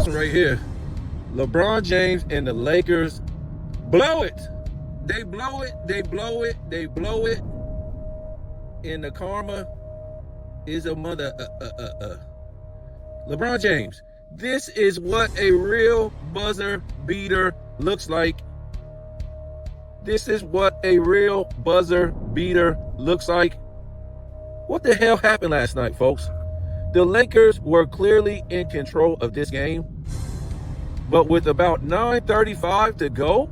one right here. LeBron James and the Lakers blow it. They blow it. They blow it. They blow it. And the karma is a mother. LeBron James, this is what a real buzzer beater looks like. This is what a real buzzer beater looks like. What the hell happened last night, folks? The Lakers were clearly in control of this game. But with about 9:35 to go,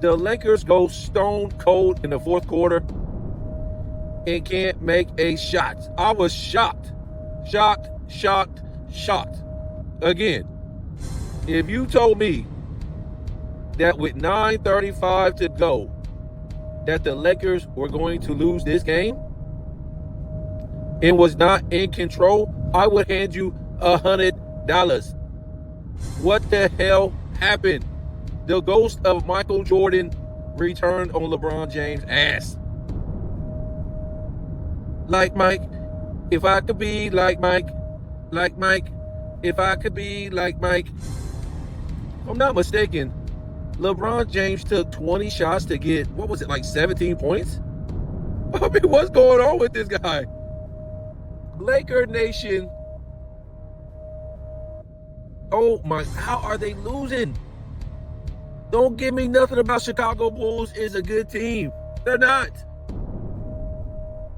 the Lakers go stone cold in the fourth quarter and can't make a shot. I was shocked. Shocked. Again, if you told me that with 9:35 to go, that the Lakers were going to lose this game and was not in control, I would hand you $100. What the hell happened? The ghost of Michael Jordan returned on LeBron James' ass. Like Mike, if I could be like Mike, if I could be like Mike. If I'm not mistaken, LeBron James took 20 shots to get, what was it, like 17 points? I mean, what's going on with this guy? Laker Nation. Oh my, how are they losing? Don't give me nothing about Chicago Bulls is a good team. They're not.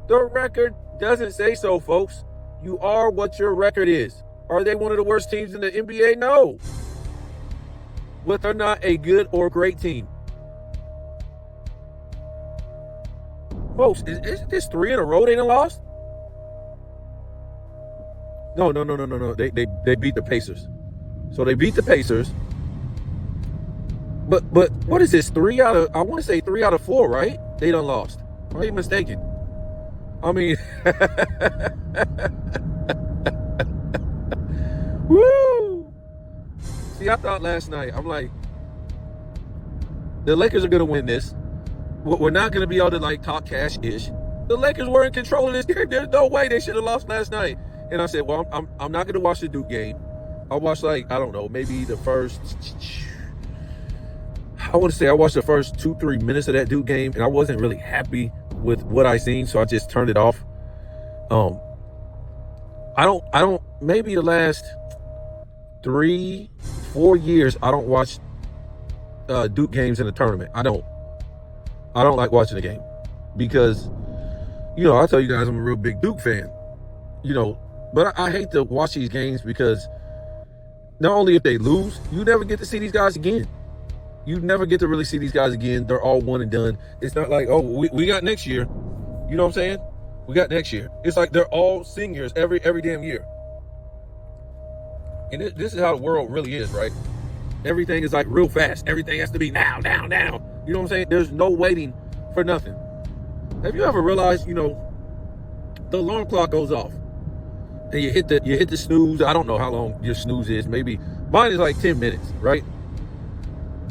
The record doesn't say so, folks. You are what your record is. Are they one of the worst teams in the NBA? No. But they're not a good or great team. Folks, is this 3 in a row they done lost? No. They beat the Pacers. So they beat the Pacers. But what is this? 3 out of, I want to say 3 out of 4, right? They done lost. Are you mistaken? I mean, woo! See, I thought last night, I'm like, the Lakers are going to win this. We're not going to be able to like talk cash-ish. The Lakers were in control of this game. There's no way they should have lost last night. And I said, well, I'm not going to watch the Duke game. I'll watch like, I don't know, maybe the first, I want to say I watched the first 2-3 minutes of that Duke game, and I wasn't really happy with what I seen, so I just turned it off. I don't, maybe the last 3-4 years, I don't watch Duke games in the tournament. I don't like watching the game because, you know, I tell you guys I'm a real big Duke fan, you know, but I hate to watch these games because not only if they lose, you never get to see these guys again. You never get to really see these guys again. They're all one and done. It's not like, oh, we got next year. You know what I'm saying? We got next year. It's like they're all seniors every damn year. And this is how the world really is, right? Everything is like real fast. Everything has to be now. You know what I'm saying? There's no waiting for nothing. Have you ever realized, you know, the alarm clock goes off and you hit the snooze. I don't know how long your snooze is. Maybe mine is like 10 minutes, right?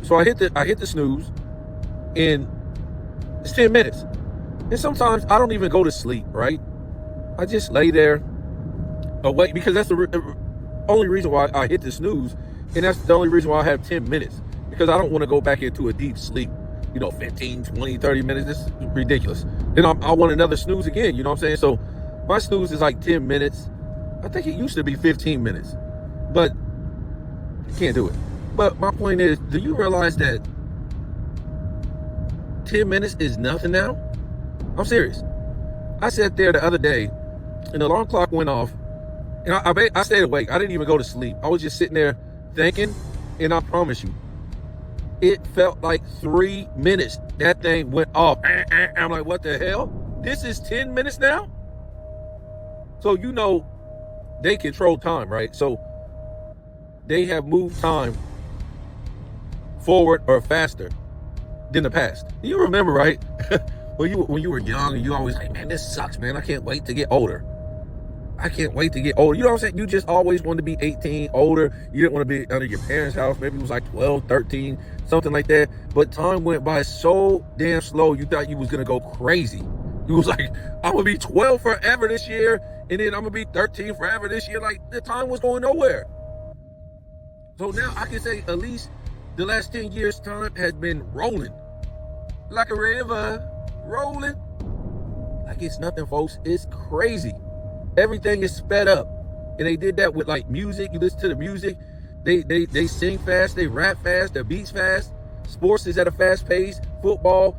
So I hit the snooze and it's 10 minutes. And sometimes I don't even go to sleep, right? I just lay there awake because that's the only reason why I hit the snooze. And that's the only reason why I have 10 minutes, because I don't want to go back into a deep sleep, you know, 15, 20, 30 minutes. This is ridiculous. Then I want another snooze again, you know what I'm saying? So my snooze is like 10 minutes. I think it used to be 15 minutes, but I can't do it. But my point is, do you realize that 10 minutes is nothing now? I'm serious. I sat there the other day and the alarm clock went off and I stayed awake. I didn't even go to sleep. I was just sitting there thinking, and I promise you, it felt like 3 minutes. That thing went off. I'm like, what the hell? This is 10 minutes now? So, you know, they control time, right? So they have moved time forward or faster than the past. You remember, right? when you were young and you always like, man, this sucks, man. I can't wait to get older. I can't wait to get older. You know what I'm saying? You just always wanted to be 18, older. You didn't want to be under your parents' house. Maybe it was like 12, 13, something like that. But time went by so damn slow, you thought you was going to go crazy. You was like, I'm going to be 12 forever this year, and then I'm going to be 13 forever this year. Like, the time was going nowhere. So now I can say at least the last 10 years' time has been rolling like a river, rolling like it's nothing, folks. It's crazy. Everything is sped up, and they did that with like music. You listen to the music, they sing fast, they rap fast, their beats fast. Sports is at a fast pace. Football,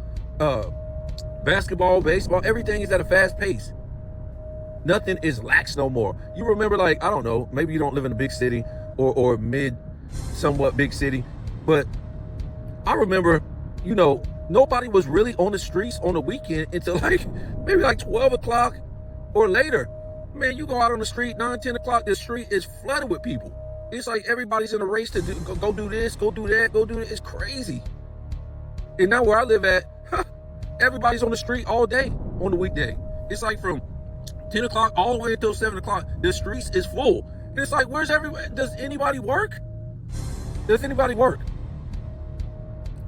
basketball, baseball, everything is at a fast pace. Nothing is lax no more. You remember, like, I don't know, maybe you don't live in a big city or mid, somewhat big city, but I remember, nobody was really on the streets on the weekend until like maybe like 12 o'clock or later. Man, you go out on the street 9, 10 o'clock, the street is flooded with people. It's like everybody's in a race to go do this, go do that, go do this. It's crazy. And now where I live at, everybody's on the street all day on the weekday. It's like from 10 o'clock all the way until 7 o'clock, the streets is full. And it's like, where's everyone? Does anybody work? Does anybody work?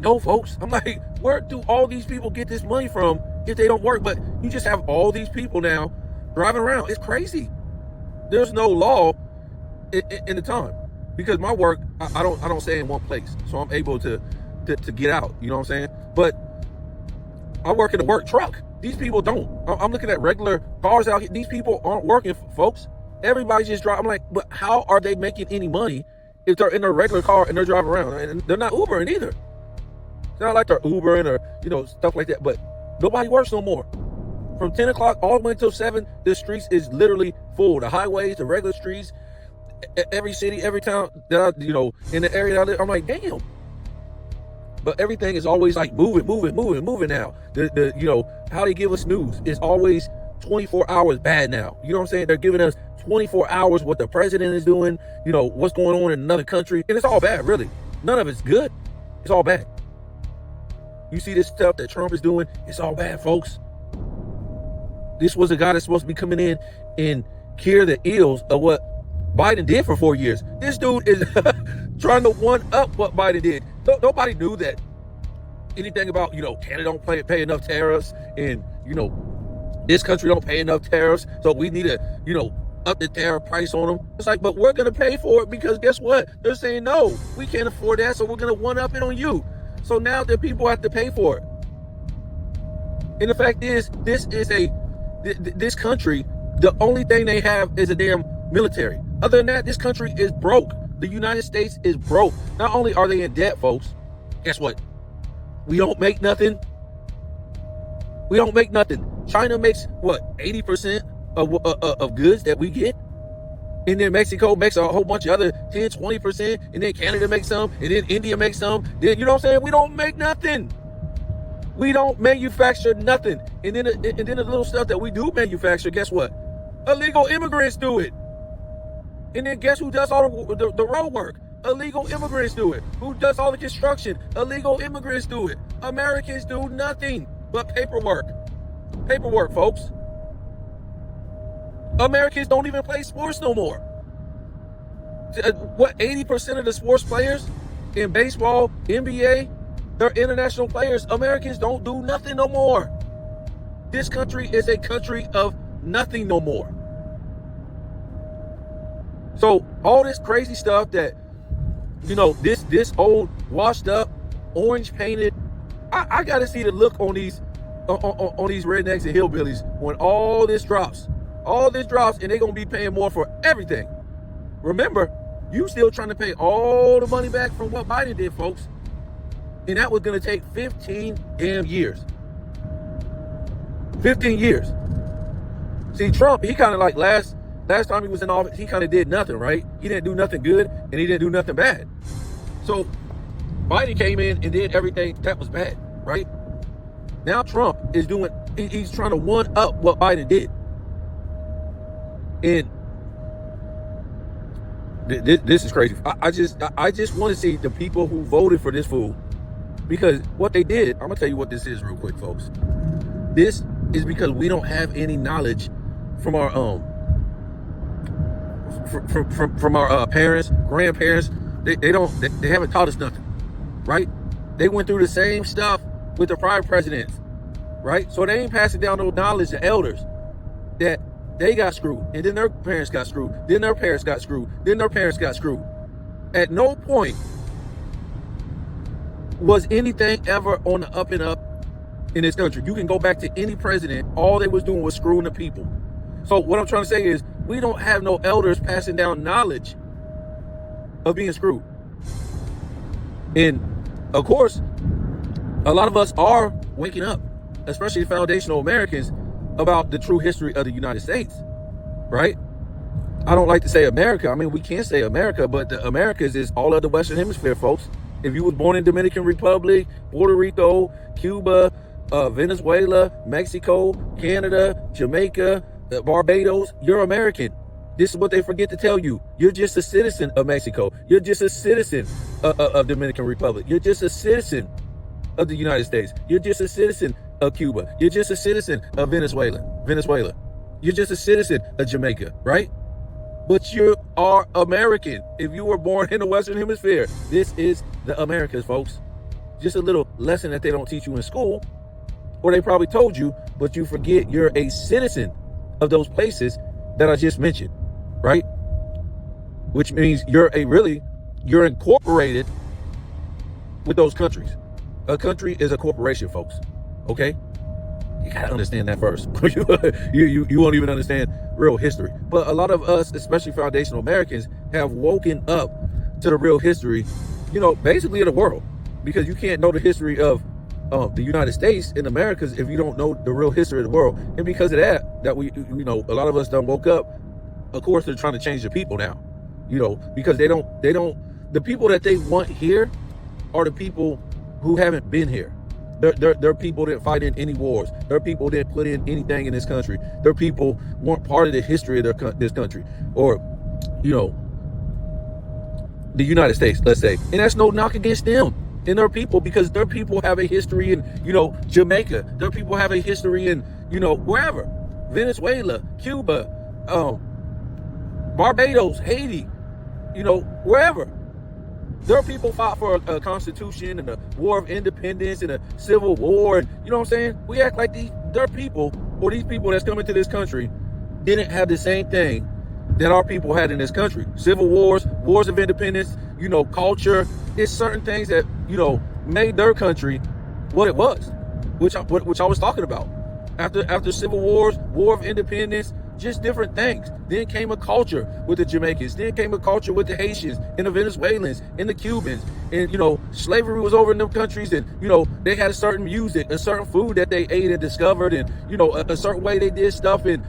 No, folks. I'm like, where do all these people get this money from if they don't work? But you just have all these people now driving around. It's crazy. There's no law in the time, because my work, I don't stay in one place, so I'm able to get out. You know what I'm saying? But I work in a work truck. These people don't. I'm looking at regular cars out here. These people aren't working, folks. Everybody's just driving. I'm like, but how are they making any money if they're in a regular car and they're driving around? And they're not Ubering either. It's not like they're Ubering or stuff like that. But nobody works no more. From 10 o'clock all the way until 7, the streets is literally full. The highways, the regular streets, every city, every town that in the area that I live, I'm like, damn. But everything is always like moving now. The how they give us news is always 24 hours bad now. You know what I'm saying? They're giving us 24 hours what the president is doing, what's going on in another country. And it's all bad, really. None of it's good. It's all bad. You see this stuff that Trump is doing, it's all bad, folks. This was a guy that's supposed to be coming in and cure the ills of what Biden did for 4 years. This dude is trying to one up what Biden did. Nobody knew that anything about, Canada don't pay enough tariffs, and, this country don't pay enough tariffs, so we need to, up the tariff price on them. It's like, but we're going to pay for it, because guess what? They're saying, no, we can't afford that, so we're going to one up it on you. So now the people have to pay for it. And the fact is, this country, the only thing they have is a damn military. Other than that, this country is broke. The United States is broke. Not only are they in debt, folks, guess what? We don't make nothing. We don't make nothing. China makes, 80% of goods that we get? And then Mexico makes a whole bunch of other 10, 20%. And then Canada makes some. And then India makes some. Then, you know what I'm saying? We don't make nothing. We don't manufacture nothing. And then the little stuff that we do manufacture, guess what? Illegal immigrants do it. And then guess who does all the road work? Illegal immigrants do it. Who does all the construction? Illegal immigrants do it. Americans do nothing but paperwork. Paperwork, folks. Americans don't even play sports no more. 80% of the sports players in baseball, NBA, they're international players. Americans don't do nothing no more. This country is a country of nothing no more. So all this crazy stuff that, this old washed up, orange painted, I got to see the look on these rednecks and hillbillies when all this drops, and they're going to be paying more for everything. Remember, you still trying to pay all the money back from what Biden did, folks. And that was going to take 15 damn years. 15 years. See, Trump, he kind of like last time he was in office, he kind of did nothing, right? He didn't do nothing good, and he didn't do nothing bad. So Biden came in and did everything that was bad, right? Now Trump is he's trying to one up what Biden did. And this is crazy. I just want to see the people who voted for this fool, because what they did, I'm gonna tell you what this is real quick, folks. This is because we don't have any knowledge from our from our parents, grandparents. They haven't taught us nothing, right? They went through the same stuff with the prior presidents, right? So they ain't passing down no knowledge to elders that they got screwed, and then their parents got screwed, then their parents got screwed, then their parents got screwed. At no point was anything ever on the up and up in this country. You can go back to any president. All they was doing was screwing the people. So what I'm trying to say is we don't have no elders passing down knowledge of being screwed. And of course, a lot of us are waking up, especially foundational Americans, about the true history of the United States, right? I don't like to say America. I mean, we can't say America, but the Americas is all of the Western Hemisphere, folks. If you was born in Dominican Republic, Puerto Rico, Cuba, Venezuela, Mexico, Canada, Jamaica, Barbados, you're American. This is what they forget to tell you. You're just a citizen of Mexico. You're just a citizen of Dominican Republic. You're just a citizen of the United States. You're just a citizen of Cuba. You're just a citizen of Venezuela. You're just a citizen of Jamaica, right? But you are American. If you were born in the Western Hemisphere, this is the Americas, folks. Just a little lesson that they don't teach you in school, or they probably told you, but you forget you're a citizen of those places that I just mentioned, right? Which means you're incorporated with those countries. A country is a corporation, folks. Okay? You gotta understand that first. you won't even understand real history. But a lot of us, especially foundational Americans, have woken up to the real history, basically of the world. Because you can't know the history of the United States and Americas if you don't know the real history of the world. And because of that we, a lot of us done woke up. Of course, they're trying to change the people now, because the people that they want here are the people who haven't been here. They're people that fight in any wars. They're people that put in anything in this country. They're people who weren't part of the history of this country, or, the United States, let's say. And that's no knock against them and their people, because their people have a history in, Jamaica. Their people have a history in, wherever. Venezuela, Cuba, Barbados, Haiti, wherever. Their people fought for a constitution and a war of independence and a civil war. And you know what I'm saying? We act like their people, or these people that's coming to this country, didn't have the same thing that our people had in this country. Civil wars, wars of independence, culture. It's certain things that, made their country what it was, which I was talking about. After civil wars, war of independence, just different things. Then came a culture with the Jamaicans. Then came a culture with the Haitians and the Venezuelans and the Cubans. And, slavery was over in them countries. And, they had a certain music, a certain food that they ate and discovered. And, a certain way they did stuff. And,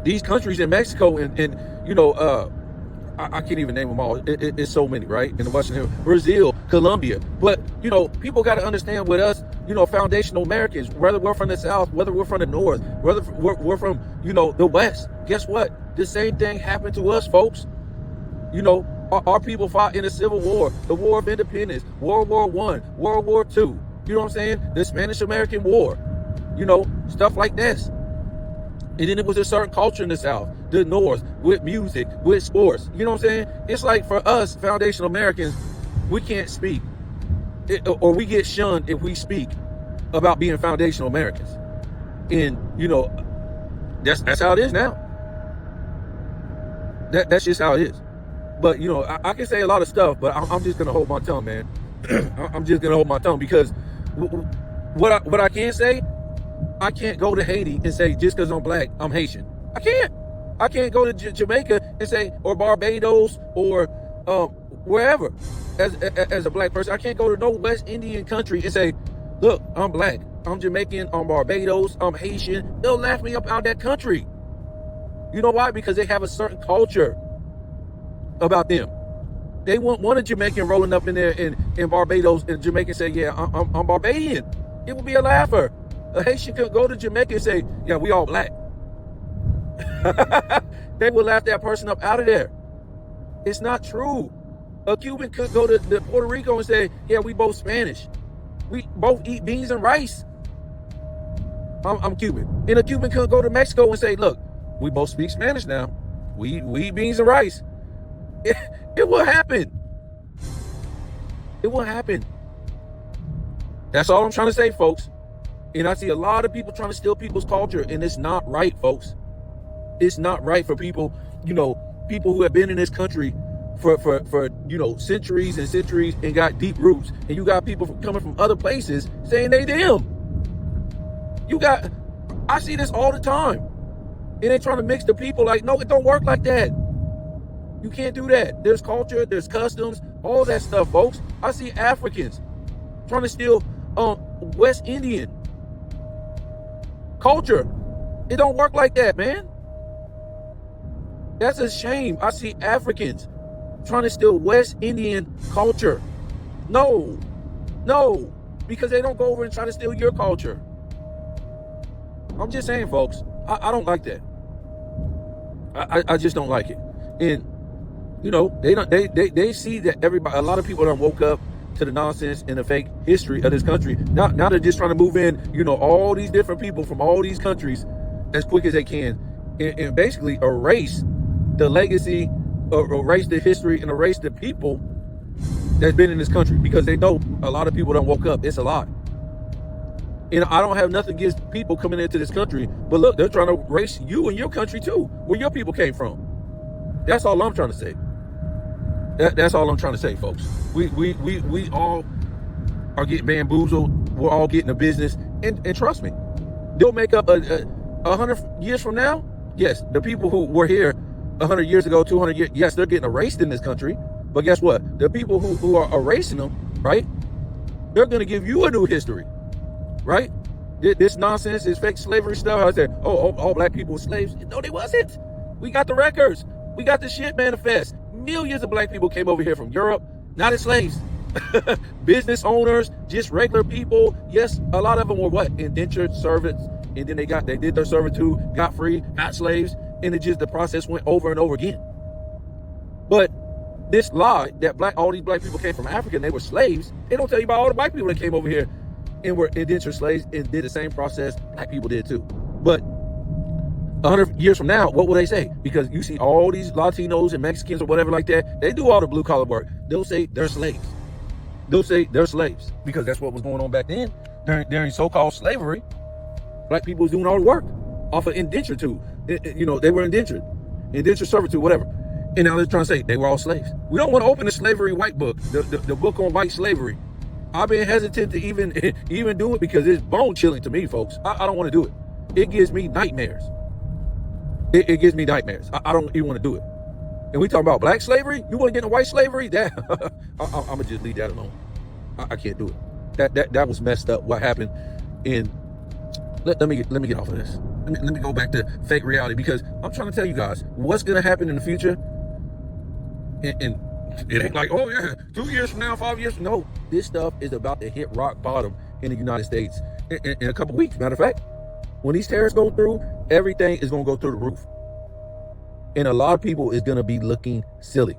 these countries in Mexico and I can't even name them all. It's so many, right? In the Western, Brazil, Colombia. But, people got to understand with us, foundational Americans, whether we're from the South, whether we're from the North, whether we're from, the West. Guess what? The same thing happened to us, folks. Our people fought in the Civil War, the War of Independence, World War I, World War II. You know what I'm saying? The Spanish-American War. Stuff like this. And then it was a certain culture in the South, the North, with music, with sports. You know what I'm saying? It's like for us, foundational Americans, we can't speak. Or we get shunned if we speak about being foundational Americans. And, that's how it is now. That's just how it is. But, I can say a lot of stuff, but I'm just going to hold my tongue, man. I'm just going to hold my tongue, because what I can say, I can't go to Haiti and say, just because I'm black, I'm Haitian. I can't. I can't go to Jamaica and say, or Barbados, or wherever, as a black person. I can't go to no West Indian country and say, look, I'm black, I'm Jamaican, I'm Barbados, I'm Haitian. They'll laugh me up out of that country. You know why? Because they have a certain culture about them. They want a Jamaican rolling up in there in Barbados, and Jamaican say, yeah, I'm Barbadian. It would be a laugher. A Haitian could go to Jamaica and say, yeah, we all black. They would laugh that person up out of there. It's not true. A Cuban could go to Puerto Rico and say, yeah, we both Spanish. We both eat beans and rice. I'm Cuban. And a Cuban could go to Mexico and say, look, we both speak Spanish now. We eat beans and rice. It will happen. It will happen. That's all I'm trying to say, folks. And I see a lot of people trying to steal people's culture, and it's not right, folks. It's not right for people, people who have been in this country for centuries and centuries and got deep roots. And you got people coming from other places saying they them. I see this all the time. And they trying to mix the people like, no, it don't work like that. You can't do that. There's culture, there's customs, all that stuff, folks. I see Africans trying to steal West Indian culture. It don't work like that, man. That's a shame. I see Africans trying to steal West Indian culture. No, because they don't go over and try to steal your culture. I'm just saying, folks, I don't like that. I just don't like it. And they see that a lot of people done woke up to the nonsense and the fake history of this country. Now they're just trying to move in, all these different people from all these countries as quick as they can and basically erase the legacy, erase the history, and erase the people that's been in this country, because they know a lot of people done woke up. It's a lot. And I don't have nothing against people coming into this country, but look, they're trying to erase you and your country too, where your people came from. That's all I'm trying to say. That's all I'm trying to say, folks. We all are getting bamboozled. We're all getting a business, and trust me, they'll make up 100 years from now. Yes, the people who were here 100 years ago, 200 years, yes, they're getting erased in this country. But guess what? The people who are erasing them, right? They're going to give you a new history, right? This nonsense, this fake slavery stuff. I said, all black people were slaves. No, they wasn't. We got the records. We got the shit manifest. Millions of black people came over here from Europe, not as slaves. Business owners, just regular people. Yes, a lot of them were what? Indentured servants. And then they did their servitude, got free, got slaves. And the process went over and over again. But this lie that all these black people came from Africa and they were slaves, they don't tell you about all the black people that came over here and were indentured slaves and did the same process black people did too. But 100 years from now, what will they say? Because you see all these Latinos and Mexicans or whatever like that, they do all the blue collar work. They'll say they're slaves. They'll say they're slaves because that's what was going on back then during so-called slavery. Black people was doing all the work off of indentured too. They were indentured servitude, whatever. And now they're trying to say they were all slaves. We don't want to open the slavery white book, the book on white slavery. I've been hesitant to even do it because it's bone chilling to me, folks. I don't want to do it. It gives me nightmares. It gives me nightmares. I don't even want to do it. And we talk about black slavery. You want to get into white slavery? That I'm gonna just leave that alone. I can't do it. That was messed up. What happened? And let me get off of this. Let me go back to fake reality, because I'm trying to tell you guys what's gonna happen in the future. And it ain't like, oh yeah, 2 years from now, 5 years from now. No, this stuff is about to hit rock bottom in the United States in a couple weeks. Matter of fact, when these tariffs go through, everything is going to go through the roof. And a lot of people is going to be looking silly.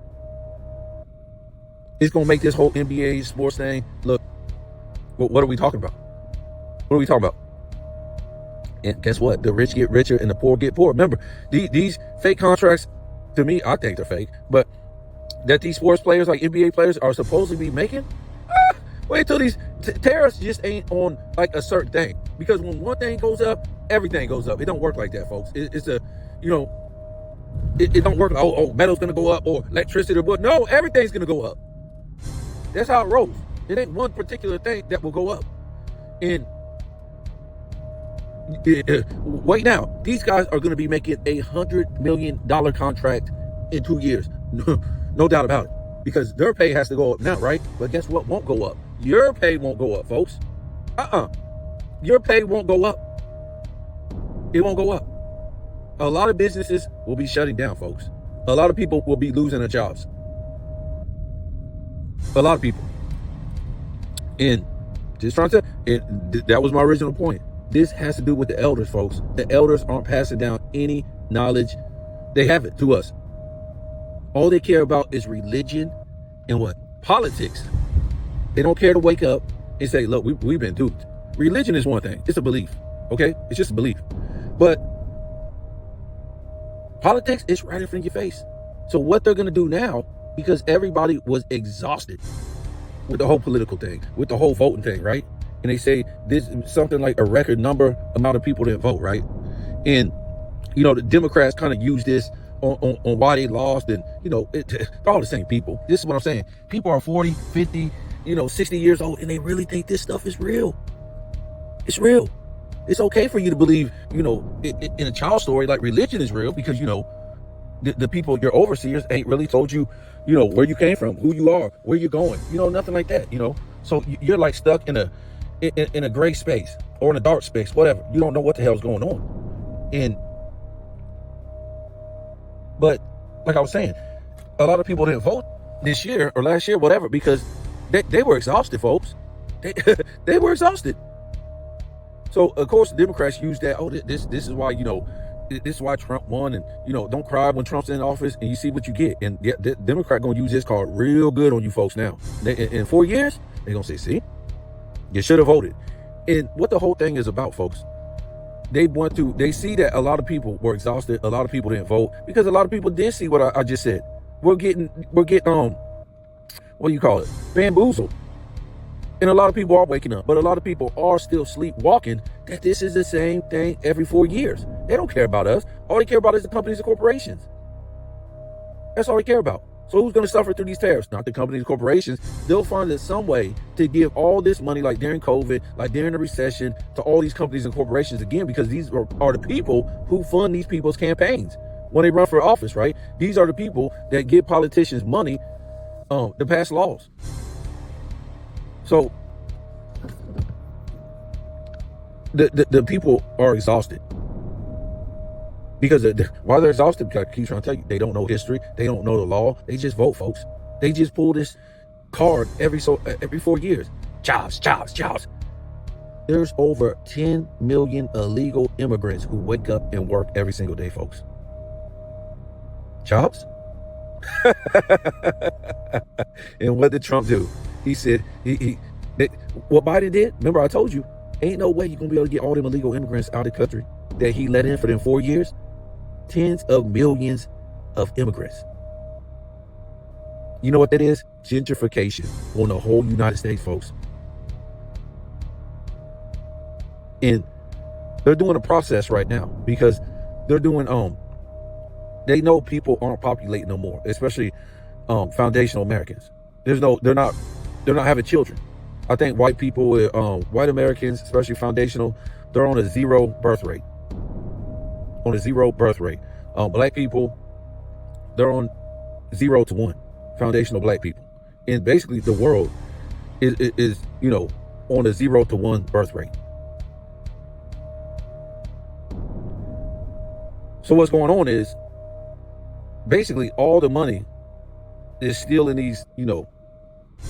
It's going to make this whole NBA sports thing look, what are we talking about? What are we talking about? And guess what? The rich get richer and the poor get poor. Remember, these fake contracts, to me, I think they're fake, but that these sports players, like NBA players, are supposed to be making, wait till these tariffs just ain't on like a certain thing. Because when one thing goes up, everything goes up. It don't work like that, folks. It don't work. Oh, metal's gonna go up, or electricity, or what? No, everything's gonna go up. That's how it rolls. It ain't one particular thing that will go up. And wait now, these guys are gonna be making $100 million contract in 2 years. No doubt about it. Because their pay has to go up now, right? But guess what won't go up? Your pay won't go up, folks. Your pay won't go up. It won't go up. A lot of businesses will be shutting down, folks. A lot of people will be losing their jobs. A lot of people. And just trying to, that was my original point. This has to do with the elders, folks. The elders aren't passing down any knowledge. They have it to us. All they care about is religion and what? Politics. They don't care to wake up and say, look, we've been duped. Religion is one thing. It's a belief. Okay? It's just a belief. But politics is right in front of your face. So what they're going to do now, because everybody was exhausted with the whole political thing, with the whole voting thing, right? And they say this something like a record amount of people didn't vote, right? And, the Democrats kind of use this on why they lost, and they're all the same people. This is what I'm saying. People are 40, 50, 60 years old, and they really think this stuff is real. It's real. It's okay for you to believe, in a child story, like religion is real, because the people, your overseers, ain't really told you, where you came from, who you are, where you're going, nothing like that. So you're like stuck in a gray space or in a dark space, whatever. You don't know what the hell's going on. But like I was saying, a lot of people didn't vote this year or last year, whatever, because they were exhausted, folks. They were exhausted. So of course the Democrats used that. Oh, this is why, this is why Trump won, and don't cry when Trump's in office, and you see what you get. And the Democrat gonna use this card real good on you folks now. In 4 years, they're gonna say, see, you should have voted. And what the whole thing is about, folks, they see that a lot of people were exhausted, a lot of people didn't vote, because a lot of people did see what I just said. We're getting what do you call it, bamboozled. And a lot of people are waking up, but a lot of people are still sleepwalking that this is the same thing every 4 years. They don't care about us. All they care about is the companies and corporations. That's all they care about. So who's going to suffer through these tariffs? Not the companies and corporations. They'll find some way to give all this money, like during COVID, like during the recession, to all these companies and corporations again, because these are the people who fund these people's campaigns when they run for office, right? These are the people that give politicians money to pass laws. So the people are exhausted. Because why they're exhausted, because I keep trying to tell you, they don't know history, they don't know the law, they just vote, folks. They just pull this card every 4 years. Jobs. There's over 10 million illegal immigrants who wake up and work every single day, folks. Jobs? And what did Trump do? He said, what Biden did, remember I told you, ain't no way you're gonna be able to get all them illegal immigrants out of the country that he let in for them 4 years. Tens of millions of immigrants. You know what that is? Gentrification on the whole United States, folks. And they're doing a process right now, because they're doing they know people aren't populating no more, especially foundational Americans. They're not having children. I think white people, white Americans, especially foundational, they're on a zero birth rate. Black people, they're on 0 to 1. Foundational black people. And basically the world is on a 0 to 1 birth rate. So what's going on is basically all the money is still in these,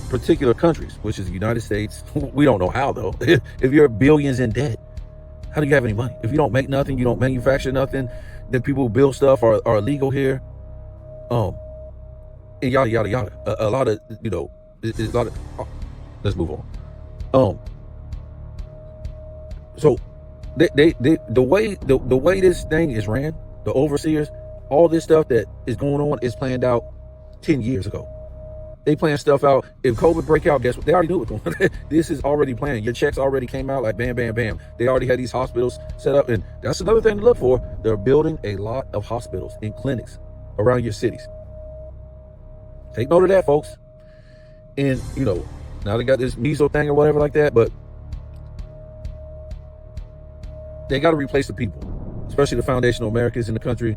particular countries, which is the United States. We don't know how, though. If you're billions in debt, how do you have any money? If you don't make nothing, you don't manufacture nothing, then people who build stuff are illegal here. And yada, yada, yada. A lot of, let's move on. So the way this thing is ran, the overseers, all this stuff that is going on is planned out 10 years ago. They plan stuff out. If COVID break out, guess what? They already knew what's going on. This is already planned. Your checks already came out like bam, bam, bam. They already had these hospitals set up. And that's another thing to look for. They're building a lot of hospitals and clinics around your cities. Take note of that, folks. And, now they got this measles thing or whatever like that, but they got to replace the people, especially the foundational Americans in the country.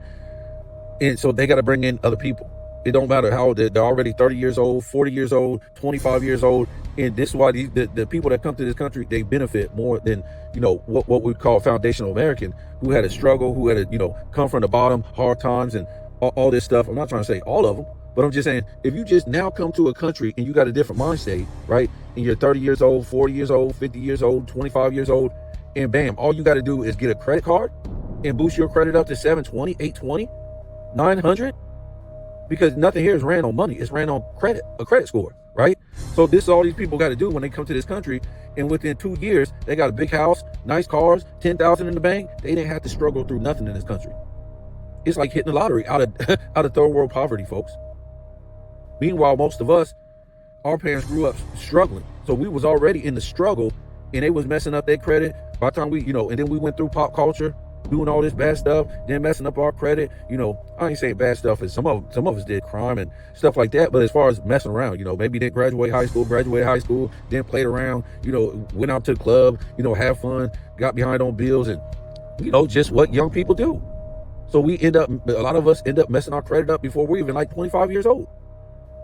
And so they got to bring in other people. It don't matter how old they're already 30 years old, 40 years old, 25 years old. And this is why the people that come to this country, they benefit more than, what we call foundational American, who had a struggle, who had to, come from the bottom, hard times and all this stuff. I'm not trying to say all of them, but I'm just saying, if you just now come to a country and you got a different mind state, right? And you're 30 years old, 40 years old, 50 years old, 25 years old, and bam, all you got to do is get a credit card and boost your credit up to 720, 820, 900. Because nothing here is ran on money. It's ran on credit, a credit score, right? So this is all these people got to do when they come to this country. And within 2 years, they got a big house, nice cars, 10,000 in the bank. They didn't have to struggle through nothing in this country. It's like hitting the lottery out of third world poverty, folks. Meanwhile, most of us, our parents grew up struggling. So we was already in the struggle, and they was messing up their credit. By the time we, and then we went through pop culture, doing all this bad stuff, then messing up our credit. I ain't saying bad stuff, and some of us did crime and stuff like that. But as far as messing around, maybe didn't graduated high school, then played around, went out to the club, have fun, got behind on bills, and just what young people do. So a lot of us end up messing our credit up before we're even like 25 years old.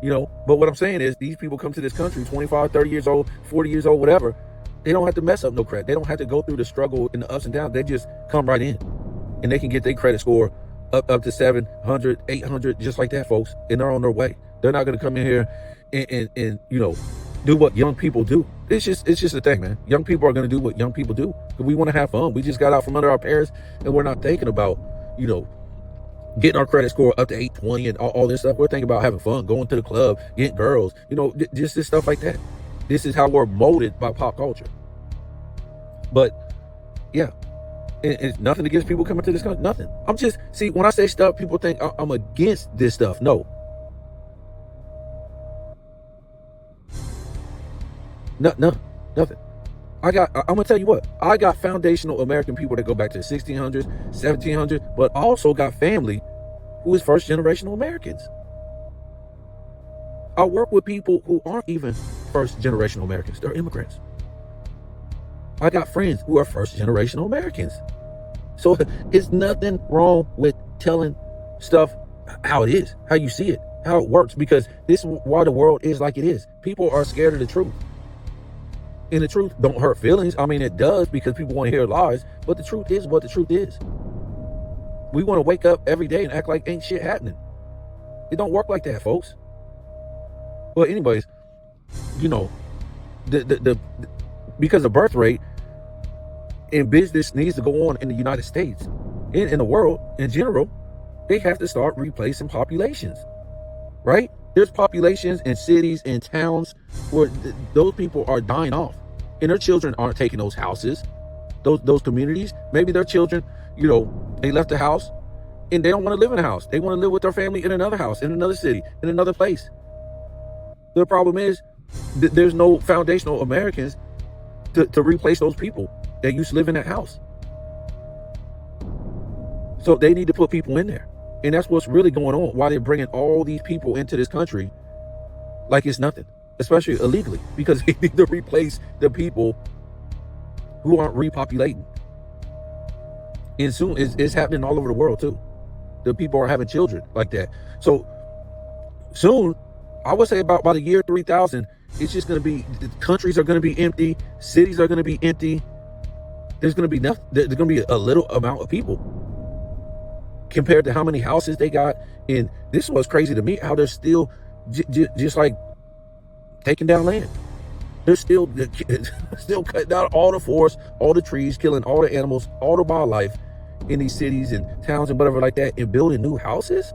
But what I'm saying is these people come to this country 25, 30 years old, 40 years old, whatever. They don't have to mess up no credit. They don't have to go through the struggle and the ups and downs. They just come right in and they can get their credit score up to 700, 800, just like that, folks. And they're on their way. They're not going to come in here and do what young people do. It's just a thing, man. Young people are going to do what young people do. We want to have fun. We just got out from under our parents and we're not thinking about, getting our credit score up to 820 and all this stuff. We're thinking about having fun, going to the club, getting girls, just this stuff like that. This is how we're molded by pop culture. But yeah, it's nothing against people coming to this country. Nothing. When I say stuff, people think I'm against this stuff. No. No, nothing. I'm gonna tell you what, I got foundational American people that go back to the 1600s, 1700s, but also got family who is first generational Americans. I work with people who aren't even first generational Americans. They're immigrants. I got friends who are first generational Americans. So it's nothing wrong with telling stuff how it is, how you see it, how it works, because this is why the world is like it is. People are scared of the truth. And the truth don't hurt feelings. I mean, it does, because people want to hear lies, but the truth is what the truth is. We want to wake up every day and act like ain't shit happening. It don't work like that, folks. Well, anyways, because the birth rate in business needs to go on in the United States, in the world in general, they have to start replacing populations, right? There's populations in cities and towns where those people are dying off, and their children aren't taking those houses, those communities. Maybe their children, they left the house and they don't want to live in a house. They want to live with their family in another house, in another city, in another place. The problem is there's no foundational Americans to replace those people that used to live in that house. So they need to put people in there. And that's what's really going on, why they're bringing all these people into this country like it's nothing, especially illegally, because they need to replace the people who aren't repopulating. And soon it's happening all over the world too. The people are having children like that. So soon, I would say about by the year 3000, it's just going to be, countries are going to be empty, cities are going to be empty. There's going to be nothing. There's going to be a little amount of people compared to how many houses they got. And this was crazy to me, how they're still just like taking down land. They're still cutting down all the forests, all the trees, killing all the animals, all the wildlife in these cities and towns and whatever like that, and building new houses.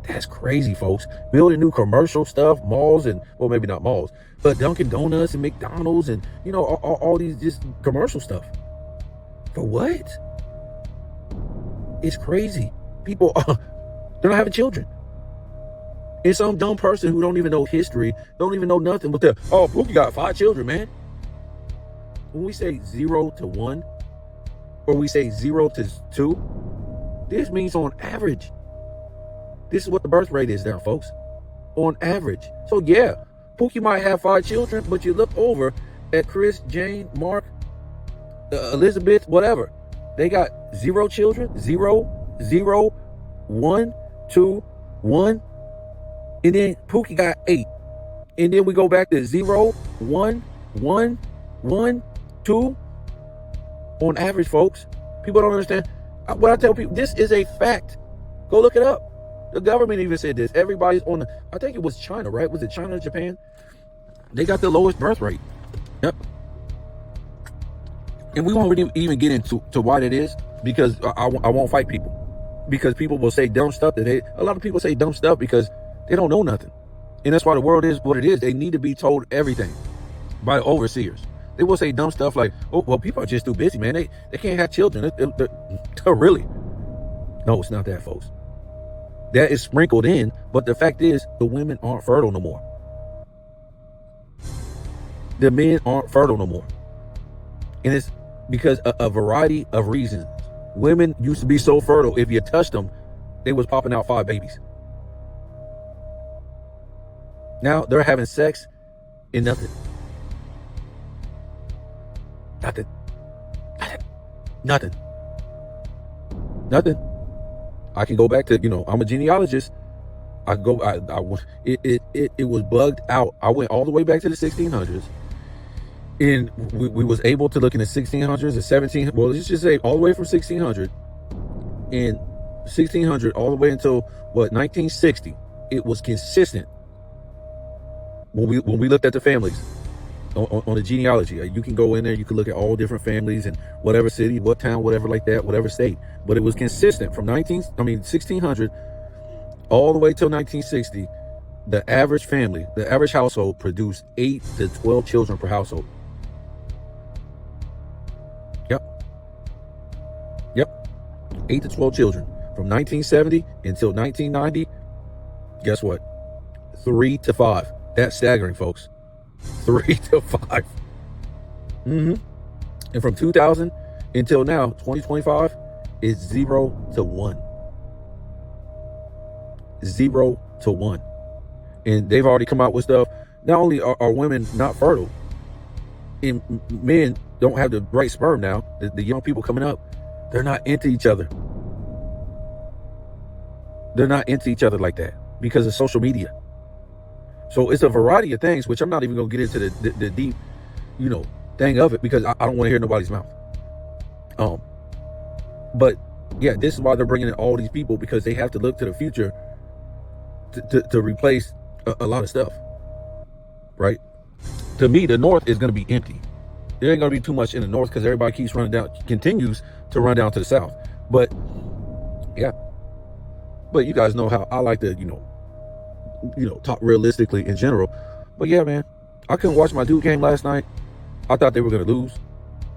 That's crazy, folks. Building new commercial stuff, malls, and, well, maybe not malls, but Dunkin' Donuts and McDonald's and, all these just commercial stuff. For what? It's crazy. People, they're not having children. And some dumb person who don't even know history, don't even know nothing, but Pookie got 5 children, man. When we say 0 to 1, or we say 0 to 2, this means on average. This is what the birth rate is there, folks. On average. So yeah, Pookie might have 5 children, but you look over at Chris, Jane, Mark, Elizabeth, whatever. They got 0 children, 0, 0, 1, 2, 1. And then Pookie got 8. And then we go back to 0, 1, 1, 1, 2. On average, folks. People don't understand. What I tell people, this is a fact. Go look it up. The government even said this. Everybody's on I think it was China, right? Was it China or Japan? They got the lowest birth rate. Yep. And we won't really even get into why that is, because I won't fight people. Because people will say dumb stuff a lot of people say dumb stuff because they don't know nothing. And that's why the world is what it is. They need to be told everything by overseers. They will say dumb stuff like, oh, well, people are just too busy, man. They can't have children. They're really. No, it's not that, folks. That is sprinkled in, but the fact is, the women aren't fertile no more. The men aren't fertile no more. And it's because a variety of reasons. Women used to be so fertile, if you touched them, they was popping out 5 babies. Now they're having sex in nothing. Nothing. Nothing. Nothing. I can go back to, I'm a genealogist. It was bugged out. I went all the way back to the 1600s. And we was able to look in the 1600s, the 1700s, well, let's just say all the way from 1600 and 1600 all the way until 1960. It was consistent. When we looked at the families on the genealogy, you can go in there, you can look at all different families in whatever city, what town, whatever like that, whatever state. But it was consistent from 1600 all the way till 1960. The average family, the average household produced 8 to 12 children per household. Yep. 8 to 12 children. From 1970 until 1990, guess what? 3 to 5. That's staggering, folks. 3 to 5. And from 2000 until now, 2025, is 0 to 1. 0 to 1. And they've already come out with stuff. Not only are women not fertile, and men don't have the right sperm now, the young people coming up, they're not into each other. They're not into each other like that because of social media. So it's a variety of things, which I'm not even going to get into the deep, thing of it, because I don't want to hear nobody's mouth. But yeah, this is why they're bringing in all these people, because they have to look to the future to replace a lot of stuff, right? To me, the North is going to be empty. There ain't going to be too much in the North because everybody continues to run down to the South. But yeah, but you guys know how I like to, talk realistically in general. But yeah, man, I couldn't watch my Duke game last night. I thought they were going to lose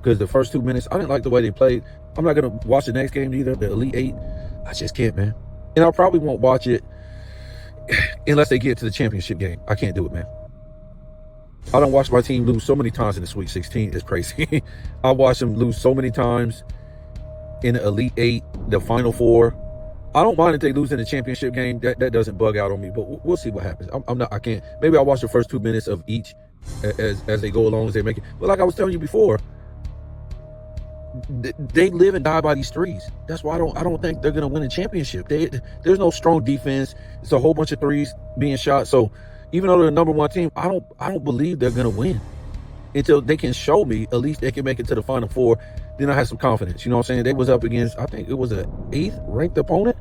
because the first 2 minutes, I didn't like the way they played. I'm not going to watch the next game either, the Elite Eight. I just can't, man. And I probably won't watch it unless they get to the championship game. I can't do it, man. I don't watch my team lose so many times in the Sweet 16. It's crazy. I watch them lose so many times in the Elite Eight, the Final Four. I don't mind if they lose in the championship game. That doesn't bug out on me, but we'll see what happens. I can't. Maybe I'll watch the first 2 minutes of each as they go along, as they make it. But like I was telling you before, they live and die by these threes. That's why I don't think they're gonna win a championship. There's no strong defense. It's a whole bunch of threes being shot. So even though they're the number one team, I don't believe they're gonna win until they can show me at least they can make it to the Final Four. Then I have some confidence. You know what I'm saying? They was up against, I think it was an 8th ranked opponent.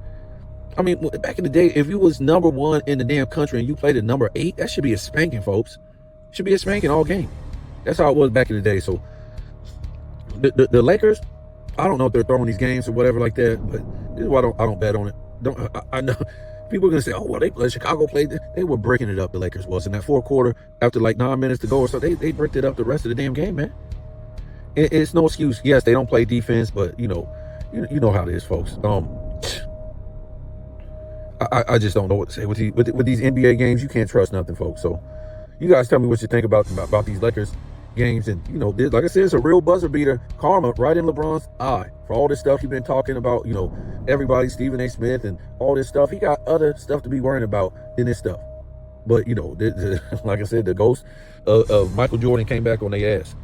I mean, back in the day, if you was number 1 in the damn country and you played at number 8, that should be a spanking, folks. Should be a spanking all game. That's how it was back in the day. So the Lakers, I don't know if they're throwing these games or whatever like that, but this is why I don't bet on it. I know people are gonna say, oh well, Chicago played. They were breaking it up. The Lakers was in that fourth quarter after like 9 minutes to go or so. They bricked it up the rest of the damn game, man. It's no excuse. Yes, they don't play defense, but you know how it is, folks. I just don't know what to say with these NBA games. You can't trust nothing, folks. So you guys tell me what you think about these Lakers games. And like I said, it's a real buzzer beater. Karma right in LeBron's eye for all this stuff he's been talking about. Everybody, Stephen A. Smith and all this stuff. He got other stuff to be worrying about than this stuff. But like I said, the ghost of Michael Jordan came back on their ass.